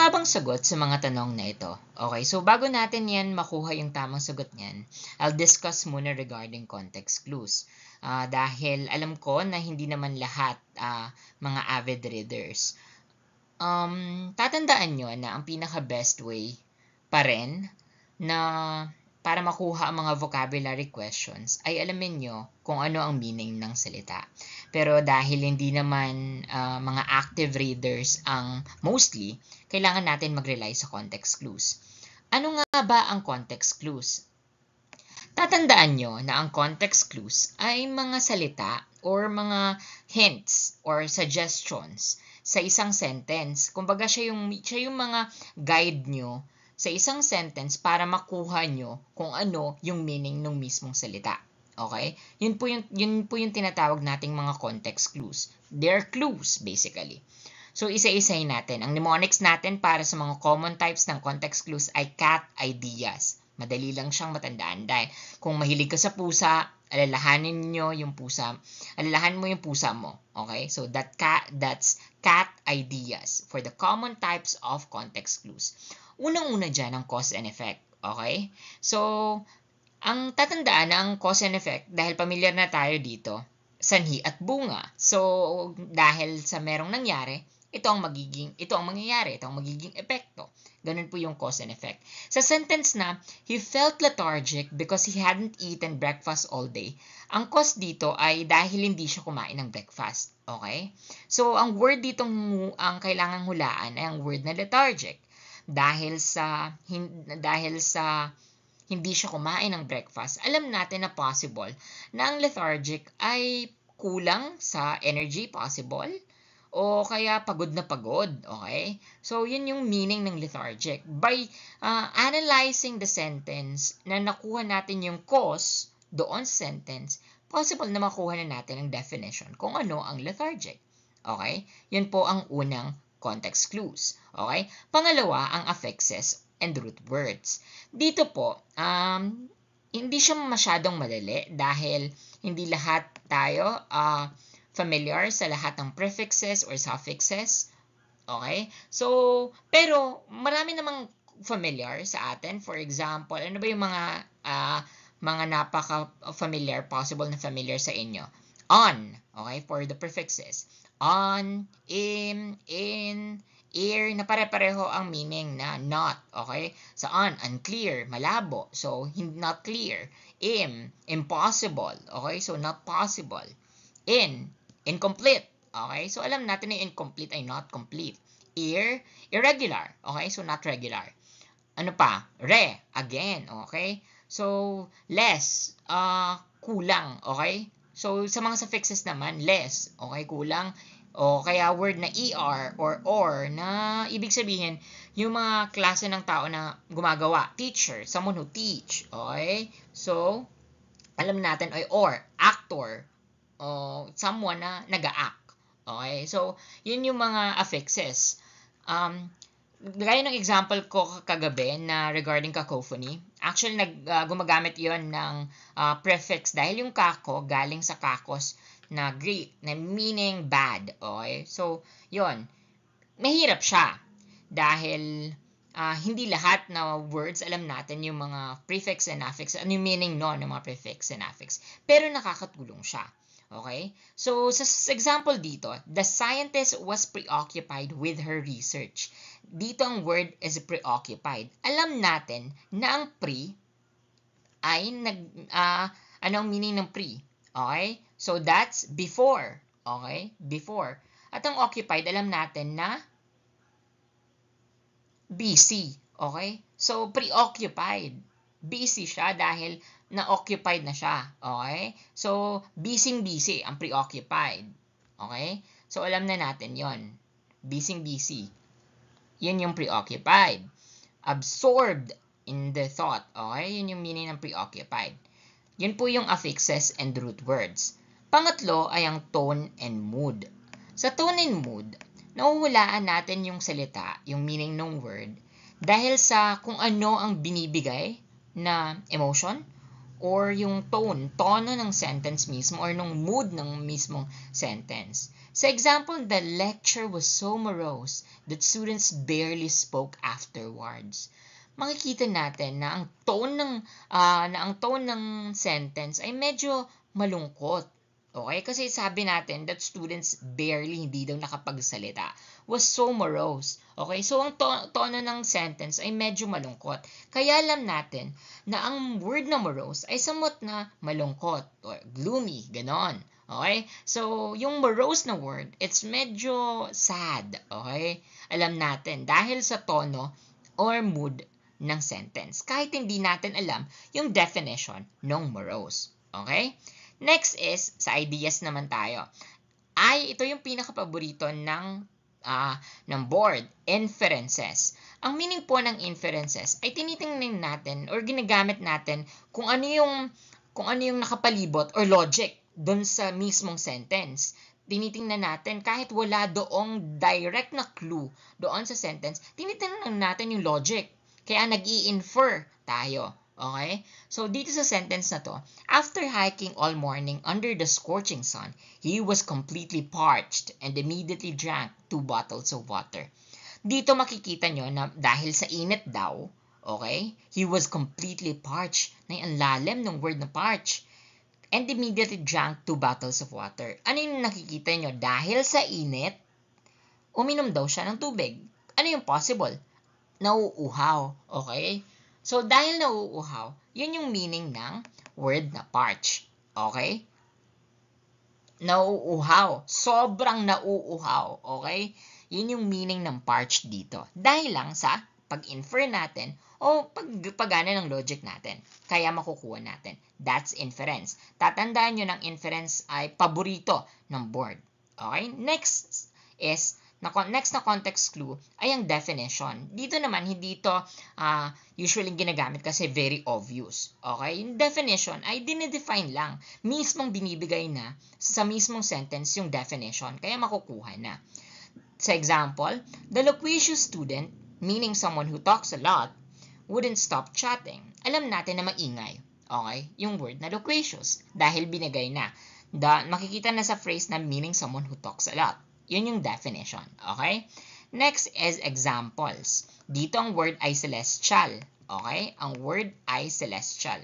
nga bang sagot sa mga tanong na ito? Okay, so bago natin yan makuha yung tamang sagot niyan, I'll discuss muna regarding context clues. Dahil alam ko na hindi naman lahat mga avid readers. Tatandaan nyo na ang pinaka-best way pa rin na para makuha ang mga vocabulary questions ay alamin nyo kung ano ang meaning ng salita. Pero dahil hindi naman mga active readers ang mostly, kailangan natin mag-rely sa context clues. Ano nga ba ang context clues? Tatandaan nyo na ang context clues ay mga salita or mga hints or suggestions sa isang sentence. Kumbaga siya yung mga guide nyo sa isang sentence para makuha nyo kung ano yung meaning ng mismong salita. Okay? Yun po yung tinatawag nating mga context clues. They're clues basically. So isa-isahin natin. Ang mnemonics natin para sa mga common types ng context clues ay CAT ideas. Madali lang siyang matandaan dahil kung mahilig ka sa pusa, alalahanin mo yung pusa mo. Okay? So that's CAT ideas for the common types of context clues. Unang-una dyan ang cause and effect. Okay? So, ang tatandaan ng cause and effect, dahil familiar na tayo dito, sanhi at bunga. So, dahil sa merong nangyari, ito ang mangyayari, ito ang magiging epekto. Ganun po yung cause and effect. Sa sentence na, he felt lethargic because he hadn't eaten breakfast all day. Ang cause dito ay dahil hindi siya kumain ng breakfast. Okay? So, ang word dito ang kailangang hulaan ay ang word na lethargic. Dahil sa hindi siya kumain ng breakfast, alam natin na possible na ang lethargic ay kulang sa energy, possible, o kaya pagod na pagod, okay? So, yun yung meaning ng lethargic. By analyzing the sentence na nakuha natin yung cause doon sa sentence, possible na makuha na natin ang definition kung ano ang lethargic. Okay? Yun po ang unang context clues. Okay? Pangalawa, ang affixes and root words. Dito po, hindi siya masyadong madali dahil hindi lahat tayo familiar sa lahat ng prefixes or suffixes. Okay? So, pero marami namang familiar sa atin. For example, ano ba yung mga napaka-familiar, possible na familiar sa inyo? On, okay, for the prefixes. On, in, ear, na pare-pareho ang meaning na not, okay? Sa on, unclear, malabo, so not clear. Impossible, okay? So not possible. Incomplete, okay? So alam natin na incomplete ay not complete. Ear, irregular, okay? So not regular. Ano pa? Again, okay? So less, kulang, okay? So sa mga suffixes naman, less, okay? Kulang. O kaya word na er or na ibig sabihin yung mga klase ng tao na gumagawa. Teacher, someone who teach, okay? So alam natin ay or, actor, o someone na nag-a-act. Okay? So yun yung mga affixes. Gaya ng example ko kagabi na regarding cacophony, actually gumagamit yon ng prefix dahil yung kako galing sa kakos na Greek na meaning bad. Okay? So, yon, mahirap siya dahil hindi lahat na words alam natin yung mga prefix and affix, ano yung meaning ng mga prefix and affix. Pero nakakatulong siya. Okay? So, sa example dito, the scientist was preoccupied with her research. Dito ang word is preoccupied. Alam natin na ang pre ay ano ang meaning ng pre? Okay? So, that's before. Okay? Before. At ang occupied, alam natin na busy. Okay? So, preoccupied. Busy siya dahil na-occupied na siya. Okay? So, busy ang preoccupied. Okay? So, alam na natin yon. Busy. Yun yung preoccupied. Absorbed in the thought. Okay? Yun yung meaning ng preoccupied. Yun po yung affixes and root words. Pangatlo ay ang tone and mood. Sa tone and mood, nahuhulaan natin yung salita, yung meaning ng word, dahil sa kung ano ang binibigay na emotion or yung tono ng sentence mismo or ng mood ng mismong sentence. Sa example, the lecture was so morose that students barely spoke afterwards. Makikita natin na ang tone ng sentence ay medyo malungkot. Okay? Kasi sabi natin that students barely, hindi daw nakapagsalita, was so morose. Okay? So, ang tono ng sentence ay medyo malungkot. Kaya alam natin na ang word na morose ay somewhat na malungkot or gloomy, ganon. Okay? So, yung morose na word, it's medyo sad. Okay? Alam natin dahil sa tono or mood ng sentence. Kahit hindi natin alam yung definition ng morose. Okay? Next is, sa ideas naman tayo. Ito yung pinaka-paborito ng board, inferences. Ang meaning po ng inferences ay tinitingnan natin or ginagamit natin kung ano yung nakapalibot or logic doon sa mismong sentence. Tinitingnan natin kahit wala doong direct na clue doon sa sentence, tinitingnan natin yung logic. Kaya nag-i-infer tayo. Okay? So, dito sa sentence na to, after hiking all morning under the scorching sun, he was completely parched and immediately drank 2 bottles of water. Dito makikita nyo na dahil sa init daw, okay, he was completely parched. Ang lalim ng word na parched. And immediately drank 2 bottles of water. Ano yung nakikita nyo? Dahil sa init, uminom daw siya ng tubig. Ano yung possible? Nauuhaw. Okay? So, dahil nauuhaw, yun yung meaning ng word na parch. Okay? Nauuhaw. Sobrang nauuhaw. Okay? Yun yung meaning ng parch dito. Dahil lang sa pag-infer natin o pagpagana ng logic natin. Kaya makukuha natin. That's inference. Tatandaan nyo ng inference ay paborito ng board. Okay? Next na context clue ay ang definition. Dito naman, hindi ito usually ginagamit kasi very obvious. Okay? Yung definition ay dinedefine lang. Mismong binibigay na sa mismong sentence yung definition. Kaya makukuha na. Sa example, the loquacious student, meaning someone who talks a lot, wouldn't stop chatting. Alam natin na maingay. Okay? Yung word na loquacious. Dahil binigay na. Makikita na sa phrase na meaning someone who talks a lot. Yun yung definition. Okay? Next is examples. Dito ang word ay celestial. Okay? Ang word ay celestial.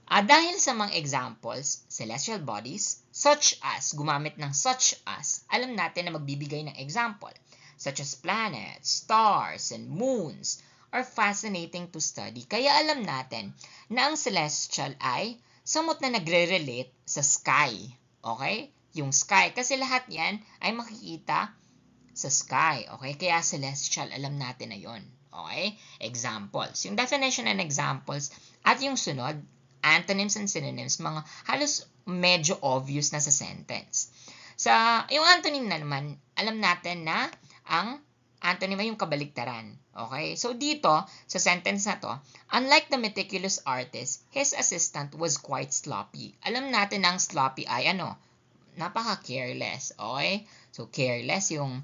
Dahil sa mga examples, celestial bodies, such as, gumamit ng such as, alam natin na magbibigay ng example. Such as planets, stars, and moons are fascinating to study. Kaya alam natin na ang celestial ay somewhat na nagre-relate sa sky. Okay? Yung sky. Kasi lahat yan ay makikita sa sky. Okay? Kaya celestial, alam natin na yun. Okay? Examples. Yung definition and examples at yung sunod, antonyms and synonyms, mga halos medyo obvious na sa sentence. Yung antonym na naman, alam natin na ang antonym ay yung kabaligtaran. Okay? So dito, sa sentence na to, unlike the meticulous artist, his assistant was quite sloppy. Alam natin na ang sloppy ay napaka-careless. Okay? So, careless yung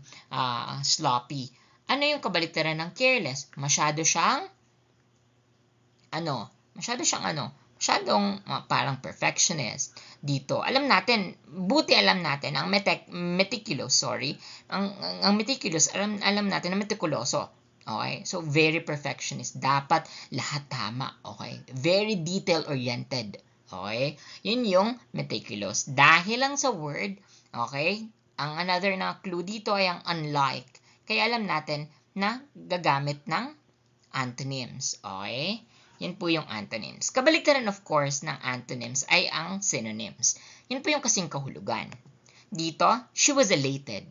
sloppy. Ano yung kabaliktaran ng careless? Masyadong parang perfectionist. Dito, alam natin ang meticulous, ang meticulous, alam natin na meticuloso. Okay? So, very perfectionist. Dapat lahat tama. Okay? Very detail-oriented. Okay? Yun yung meticulous. Dahil lang sa word, okay, ang another na clue dito ay ang unlike. Kaya alam natin na gagamit ng antonyms. Okay? Yan po yung antonyms. Kabaligtaran of course ng antonyms ay ang synonyms. Yan po yung kasing kahulugan. Dito, she was elated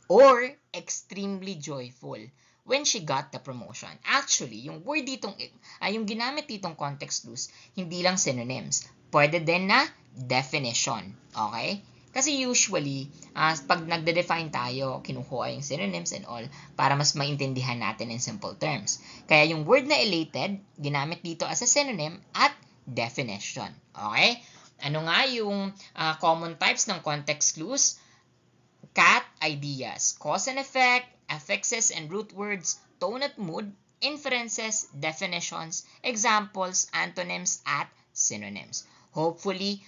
or extremely joyful when she got the promotion. Actually, yung word ditong, yung ginamit ditong context clues, hindi lang synonyms. Pwede din na definition. Okay? Kasi usually, pag nagde-define tayo, kinukuha yung synonyms and all para mas maintindihan natin in simple terms. Kaya yung word na elated, ginamit dito as a synonym at definition. Okay? Ano nga yung common types ng context clues? CAT ideas, cause and effect, affixes and root words, tone at mood, inferences, definitions, examples, antonyms, at synonyms. Hopefully,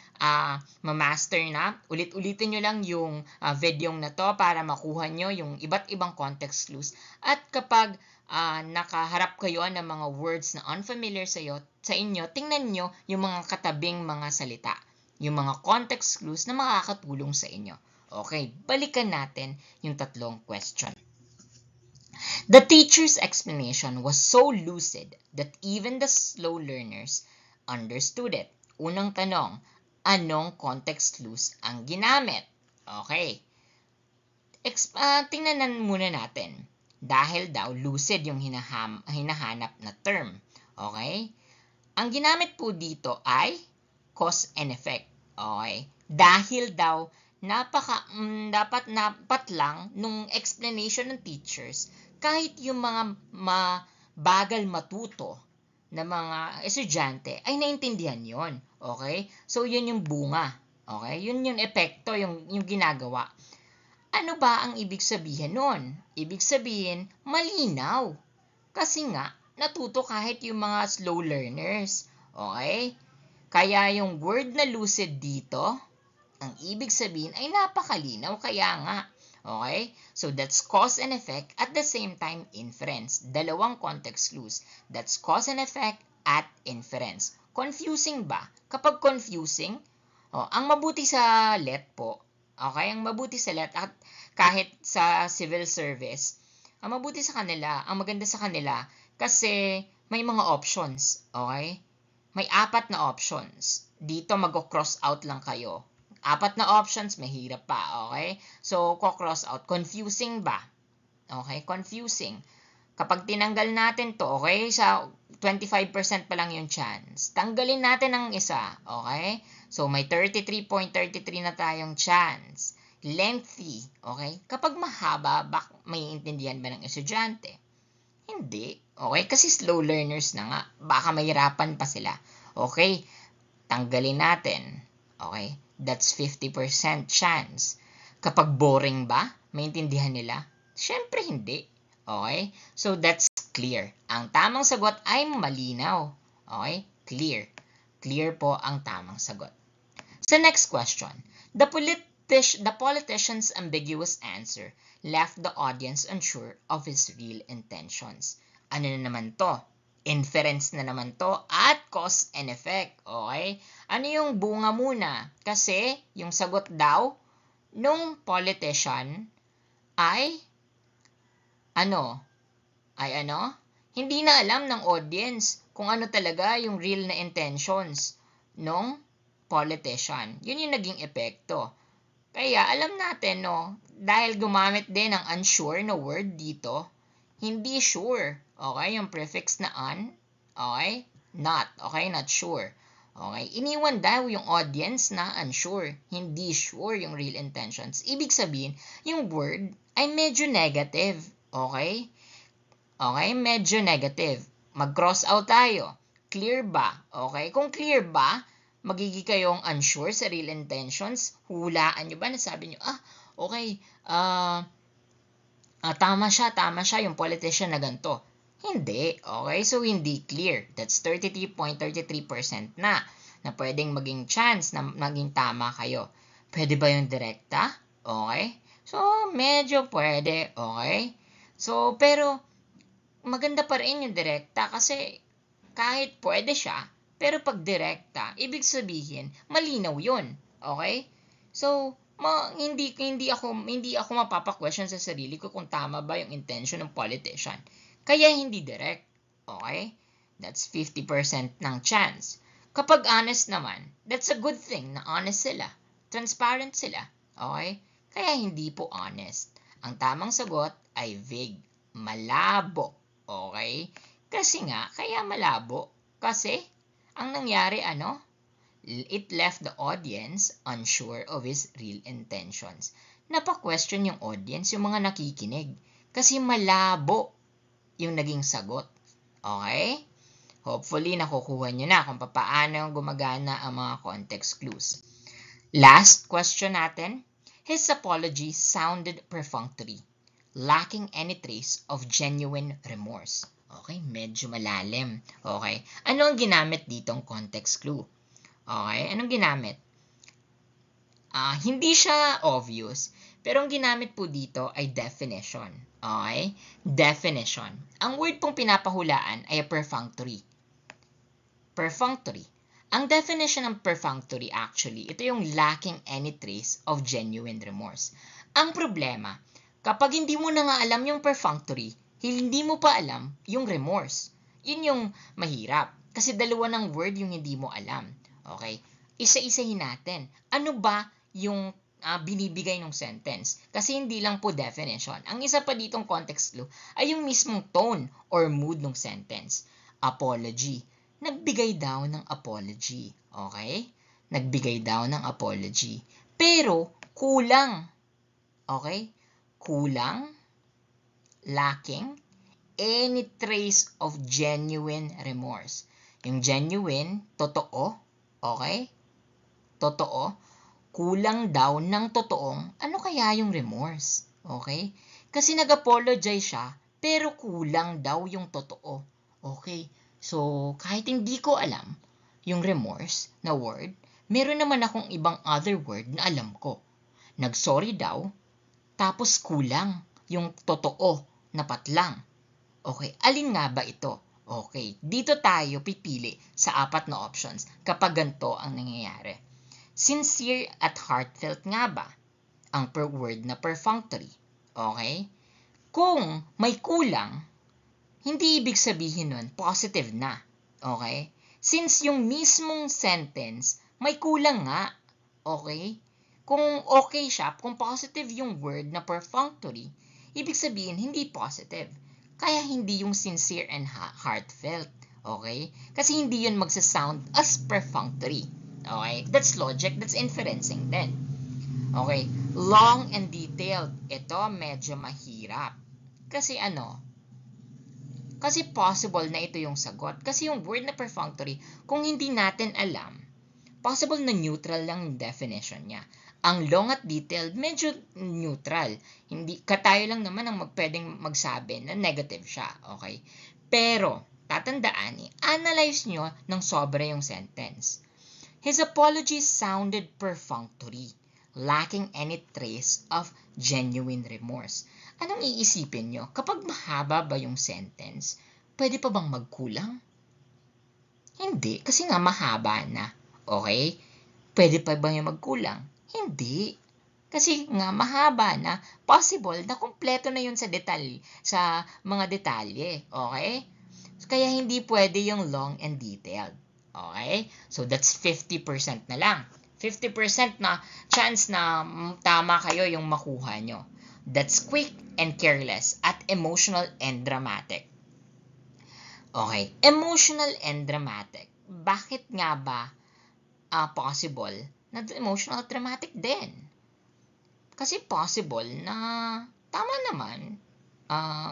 ma-master na. Ulit-ulitin nyo lang yung video na to para makuha nyo yung iba't ibang context clues. At kapag nakaharap kayo ng mga words na unfamiliar sa inyo, tingnan nyo yung mga katabing mga salita. Yung mga context clues na makakatulong sa inyo. Okay, balikan natin yung tatlong question. The teacher's explanation was so lucid that even the slow learners understood it. Unang tanong, anong context clues ang ginamit? Okay. Tingnan muna natin. Dahil daw lucid yung hinahanap na term. Okay? Ang ginamit po dito ay cause and effect. Okay? Dahil daw dapat lang nung explanation ng teachers kahit yung mga bagal matuto na mga estudyante ay naintindihan yon. Okay? So, yun yung bunga. Okay? Yun yung epekto, yung ginagawa. Ano ba ang ibig sabihin nun? Ibig sabihin, malinaw. Kasi nga, natuto kahit yung mga slow learners. Okay? Kaya yung word na lucid dito, ang ibig sabihin ay napakalinaw. Kaya nga. Okay? So, that's cause and effect at the same time inference. Dalawang context clues. That's cause and effect at inference. Confusing ba? Kapag confusing, ang mabuti sa LET po, okay? Ang mabuti sa LET at kahit sa civil service, ang mabuti sa kanila, ang maganda sa kanila, kasi may mga options. Okay? May 4 na options. Dito mag-cross out lang kayo. 4 na options, mahirap pa, okay? So, cross out. Confusing ba? Okay, confusing. Kapag tinanggal natin to, okay, sa 25% pa lang yung chance. Tanggalin natin ang isa, okay? So, may 33.33 na tayong chance. Lengthy, okay? Kapag mahaba, may intindihan ba ng estudyante? Hindi, okay? Kasi slow learners na nga. Baka mahirapan pa sila. Okay, tanggalin natin. Okay? That's 50% chance. Kapag boring ba, maintindihan nila? Siyempre hindi. Okay? So, that's clear. Ang tamang sagot ay malinaw. Okay? Clear. Clear po ang tamang sagot. Sa next question, the politician's ambiguous answer left the audience unsure of his real intentions. Ano na naman to? Inference na naman to at cause and effect. Okay? Ano yung bunga muna? Kasi yung sagot daw nung politician ay hindi na alam ng audience kung ano talaga yung real na intentions nung politician. Yun yung naging epekto. Kaya alam natin, dahil gumamit din ng unsure na word dito, hindi sure. Okay? Yung prefix na un. Okay? Not. Okay? Not sure. Okay? Iniwan daw yung audience na unsure. Hindi sure yung real intentions. Ibig sabihin, yung word ay medyo negative. Okay? Okay? Medyo negative. Mag-cross out tayo. Clear ba? Okay? Kung clear ba, magiging kayong unsure sa real intentions. Hulaan nyo ba? Nasabi nyo, okay, tama siya, yung politician na ganito. Hindi, okay? So, hindi clear. That's 33.33% na pwedeng maging chance na maging tama kayo. Pwede ba yung direkta? Okay? So, medyo pwede, okay? So, pero, maganda pa rin yung direkta kasi kahit pwede siya, pero pag direkta, ibig sabihin, malinaw yun. Okay? So, hindi ako mapapa-question sa sarili ko kung tama ba yung intention ng politician. Kaya hindi direct. Okay? That's 50% ng chance. Kapag honest naman, that's a good thing na honest sila. Transparent sila. Okay? Kaya hindi po honest. Ang tamang sagot ay vague. Malabo. Okay? Kasi nga, kaya malabo. Kasi, ang nangyari it left the audience unsure of his real intentions. Napa-question yung audience, yung mga nakikinig. Kasi malabo yung naging sagot. Okay? Hopefully, nakukuha nyo na kung paano gumagana ang mga context clues. Last question natin. His apology sounded perfunctory. lacking any trace of genuine remorse. Okay, medyo malalim. Okay, ano ang ginamit ditong context clue? Okay, anong ginamit? Hindi siya obvious, pero ang ginamit po dito ay definition. Okay? Definition. Ang word pong pinapahulaan ay perfunctory. Perfunctory. Ang definition ng perfunctory actually, ito yung lacking any trace of genuine remorse. Ang problema, kapag hindi mo na nga alam yung perfunctory, hindi mo pa alam yung remorse. Yun yung mahirap. Kasi dalawa ng word yung hindi mo alam. Okay? Isa-isahin natin. Ano ba yung binibigay ng sentence? Kasi hindi lang po definition. Ang isa pa ditong context clue ay yung mismong tone or mood ng sentence. Apology. Nagbigay daw ng apology. Okay? Nagbigay daw ng apology. Pero, kulang. Okay? Kulang, lacking, any trace of genuine remorse. Yung genuine, totoo. Okay? Totoo. Kulang daw ng totoong, ano kaya yung remorse? Okay? Kasi nag-apologize siya, pero kulang daw yung totoo. Okay? So, kahit hindi ko alam yung remorse na word, meron naman akong ibang other word na alam ko. Nag-sorry daw, tapos kulang yung totoo na patlang. Okay, alin nga ba ito? Okay, dito tayo pipili sa apat na options kapag ganito ang nangyayari. Sincere at heartfelt nga ba ang per word na perfunctory? Okay? Kung may kulang, hindi ibig sabihin nun positive na. Okay? Since yung mismong sentence, may kulang nga. Okay? Kung okay siya, kung positive yung word na perfunctory, ibig sabihin hindi positive. Kaya hindi yung sincere and heartfelt. Okay? Kasi hindi yun magsasound as perfunctory. Okay? That's logic. That's inferencing din. Okay? Long and detailed. Ito medyo mahirap. Kasi kasi possible na ito yung sagot. Kasi yung word na perfunctory, kung hindi natin alam, possible na neutral lang yung definition niya. Ang long at detailed, medyo neutral. Hindi, tayo lang naman ang pwedeng magsabi na negative siya. Okay? Pero, tatandaan, analyze nyo ng sobra yung sentence. His apology sounded perfunctory, lacking any trace of genuine remorse. Anong iisipin nyo? Kapag mahaba ba yung sentence, pwede pa bang magkulang? Hindi, kasi nga mahaba na. Okay? Pwede pa bang yung magkulang? Hindi. Kasi nga mahaba na, possible na kumpleto na yun sa sa mga detalye. Okay? Kaya hindi pwede yung long and detailed. Okay? So that's 50% na lang. 50% na chance na tama kayo yung makuha nyo. That's quick and careless at emotional and dramatic. Okay, emotional and dramatic. Bakit nga ba possible na emotional at dramatic din? Kasi possible na tama naman.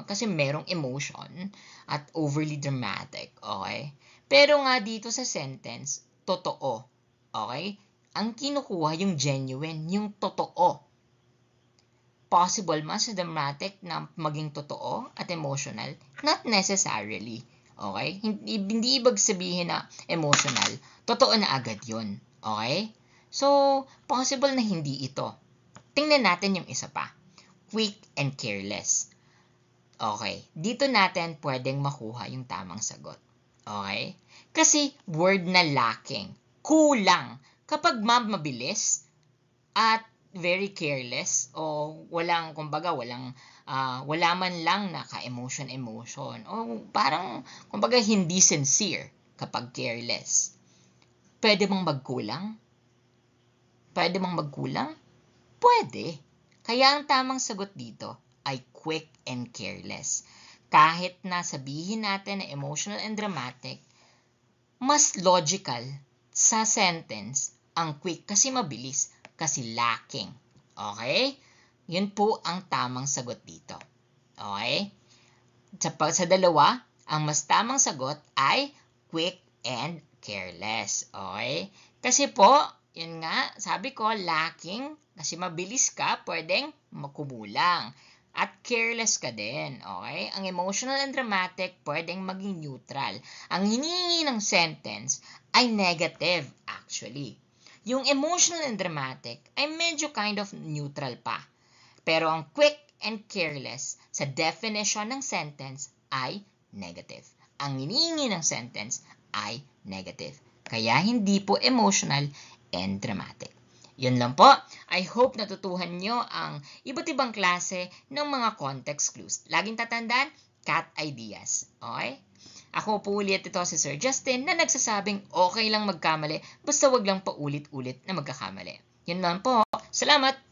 Kasi merong emotion at overly dramatic. Okay? Pero nga dito sa sentence, totoo. Okay? Ang kinukuha yung genuine, yung totoo. Possible man sa dramatic na maging totoo at emotional? Not necessarily. Okay? Hindi ibig sabihin na emotional. Totoo na agad yun. Okay? So, possible na hindi ito. Tingnan natin yung isa pa. Quick and careless. Okay. Dito natin pwedeng makuha yung tamang sagot. Okay? Kasi word na lacking. Kulang. Kapag mabilis at very careless o wala man lang na ka-emotion o parang kumbaga hindi sincere kapag careless. Pwede bang magkulang? Pwede bang magkulang? Pwede. Kaya ang tamang sagot dito ay quick and careless. Kahit na sabihin natin na emotional and dramatic, mas logical sa sentence ang quick kasi mabilis. Kasi lacking. Okay? Yun po ang tamang sagot dito. Okay? Sa dalawa, ang mas tamang sagot ay quick and careless. Okay? Kasi po, yun nga, sabi ko, lacking, kasi mabilis ka, pwedeng makumulang. at careless ka din, okay? Ang emotional and dramatic pwedeng maging neutral. Ang hinihingi ng sentence ay negative actually. Yung emotional and dramatic ay medyo kind of neutral pa. Pero ang quick and careless sa definition ng sentence ay negative. Ang hinihingi ng sentence ay negative. Kaya hindi po emotional and dramatic. Yun lang po. I hope natutuhan nyo ang iba't ibang klase ng mga context clues. Laging tatandaan, cat ideas. Okay? Ako po ulit ito si Sir Justin na nagsasabing okay lang magkamali basta wag lang paulit-ulit na magkakamali. Yun lang po. Salamat!